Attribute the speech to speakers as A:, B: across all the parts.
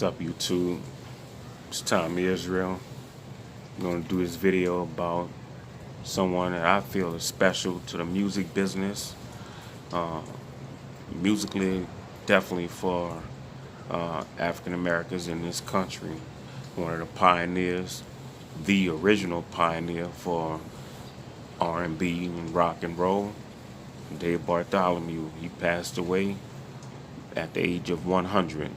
A: What's up, YouTube? It's Tommy Israel. I'm going to do this video about someone that I feel is special to the music business. Uh, Musically, definitely for African Americans in this country. One of the pioneers, the original pioneer for R&B and rock and roll, Dave Bartholomew. He passed away at the age of 100.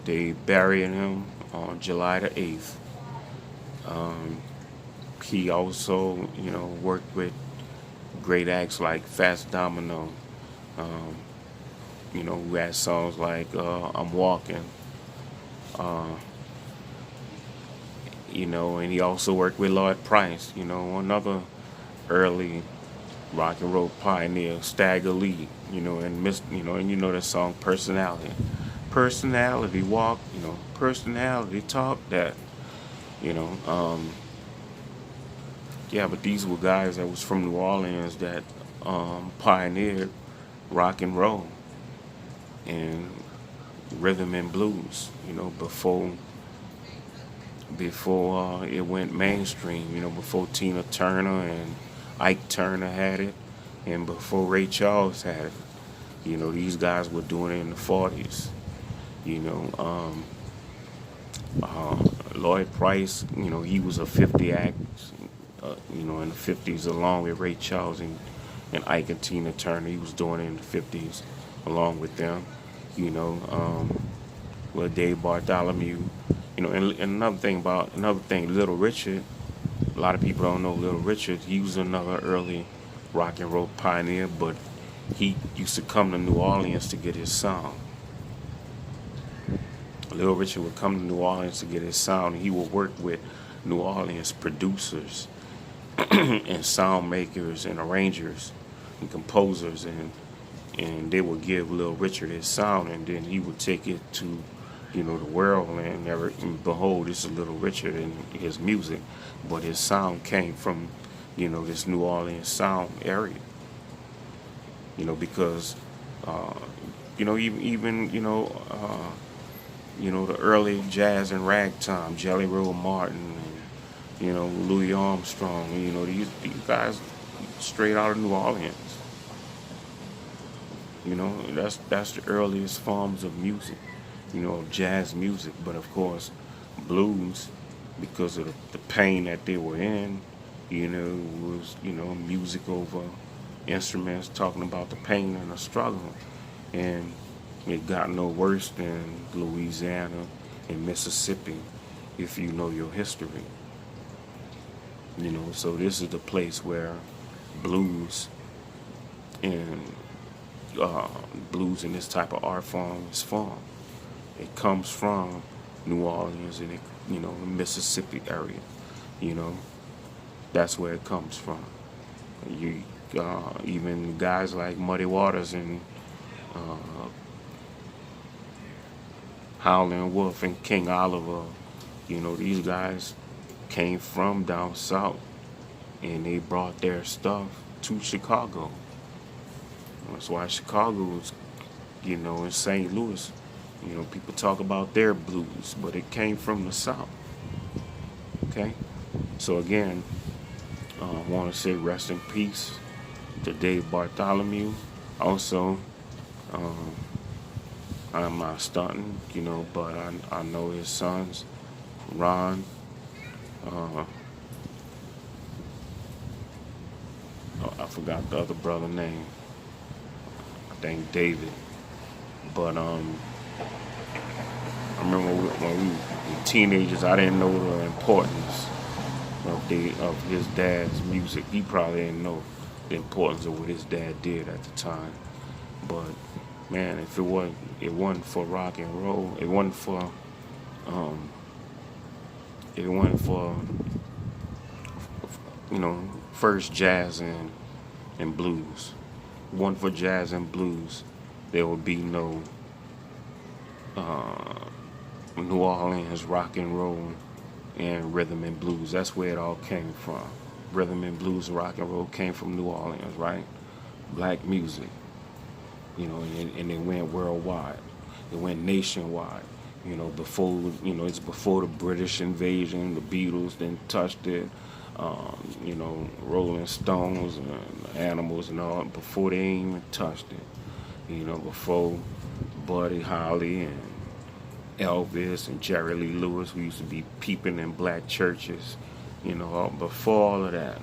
A: They buried him on July the 8th. He also, worked with great acts like Domino, um, who had songs like I'm Walking, and he also worked with R.I.P, another early rock and roll pioneer, Stagger Lee, the song Personality. Personality walk, personality talk, that, you know, um, yeah, but these were guys that was from New Orleans that pioneered rock and roll and rhythm and blues, before it went mainstream, before Tina Turner and Ike Turner had it, and before Ray Charles had it. These guys were doing it in the 40s. You know, um, Lloyd Price, he was a 50 act, in the 50s, along with Ray Charles and Ike and Tina Turner. He was doing it in the 50s along with them. With Dave Bartholomew, and another thing, Little Richard. A lot of people don't know Little Richard. He was another early rock and roll pioneer, but he used to come to New Orleans to get his sound. Little Richard would come to New Orleans to get his sound, and he would work with New Orleans producers and sound makers and arrangers and composers, and they would give Little Richard his sound, and then he would take it to the world, and behold, this is Little Richard and his music, but his sound came from this New Orleans sound area, because the early jazz and ragtime, Jelly Roll Martin, and Louis Armstrong, these guys straight out of New Orleans. That's the earliest forms of music, jazz music. But of course, blues, because of the pain that they were in, was music over instruments talking about the pain and the struggle, and it got no worse than Louisiana and Mississippi, if you know your history. So this is the place where blues and this type of art form is formed. It comes from New Orleans and the Mississippi area. That's where it comes from. Even guys like Muddy Waters and Howlin' Wolf and King Oliver, these guys came from down south, and they brought their stuff to Chicago. That's why Chicago is, in St. Louis, people talk about their blues, but it came from the south. Okay? So again, I want to say rest in peace to Dave Bartholomew. Also, I'm not stunting, but I know his sons, Ron, I forgot the other brother name. I think David. But I remember when we were teenagers, I didn't know the importance of his dad's music. He probably didn't know the importance of what his dad did at the time. But man, if it wasn't for rock and roll, it wasn't for first jazz and blues. One for jazz and blues, there would be no New Orleans rock and roll and rhythm and blues. That's where it all came from. Rhythm and blues, rock and roll came from New Orleans, right? Black music, and it went worldwide. It went nationwide. You know, before, it's before the British invasion. The Beatles didn't touched it. Rolling Stones and Animals and all, before they even touched it. Before Buddy Holly and Elvis and Jerry Lee Lewis, who used to be peeping in black churches. Before all of that,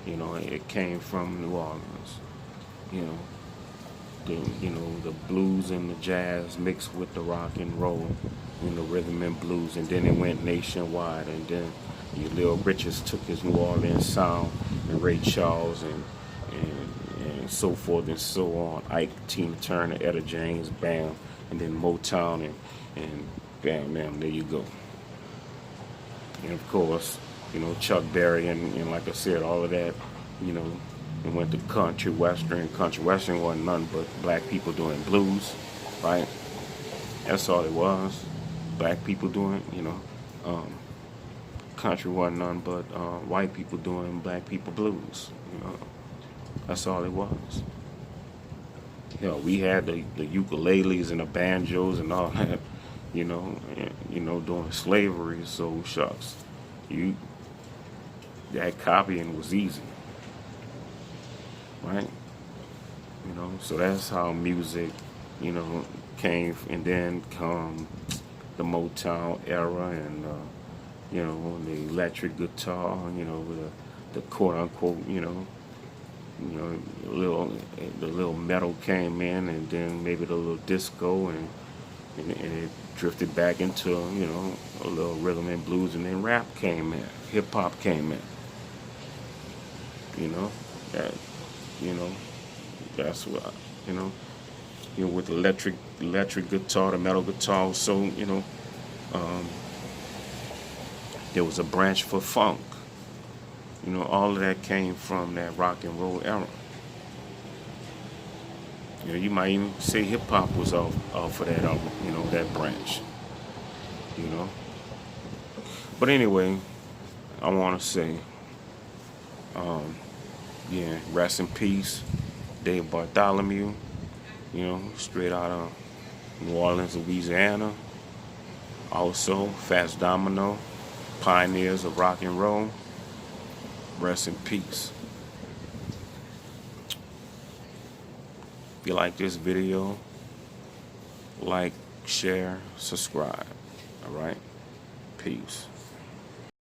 A: it came from New Orleans. You know, the blues and the jazz mixed with the rock and roll, the rhythm and blues, and then it went nationwide. And then Little Richards took his New Orleans sound, and Ray Charles and so forth and so on. Ike, Tina Turner, Etta James, bam, and then Motown and bam, there you go. And of course, Chuck Berry and like I said, all of that, it went to country western. Country western wasn't nothing but black people doing blues, right? That's all it was. Black people doing, country wasn't nothing but white people doing black people blues. That's all it was. We had the ukuleles and the banjos and all that, during slavery. So shucks, that copying was easy, right? So that's how music, came, and then come the Motown era, and the electric guitar, the quote unquote, the little metal came in, and then maybe the little disco, and it drifted back into a little rhythm and blues, and then rap came in, hip hop came in. That that's what with the electric guitar, the metal guitar. So there was a branch for funk. All of that came from that rock and roll era. You might even say hip hop was off of that, that branch. But anyway, I want to say, rest in peace, Dave Bartholomew. Straight out of New Orleans, Louisiana. Also, Fats Domino, pioneers of rock and roll. Rest in peace. If you like this video, like, share, subscribe. All right? Peace.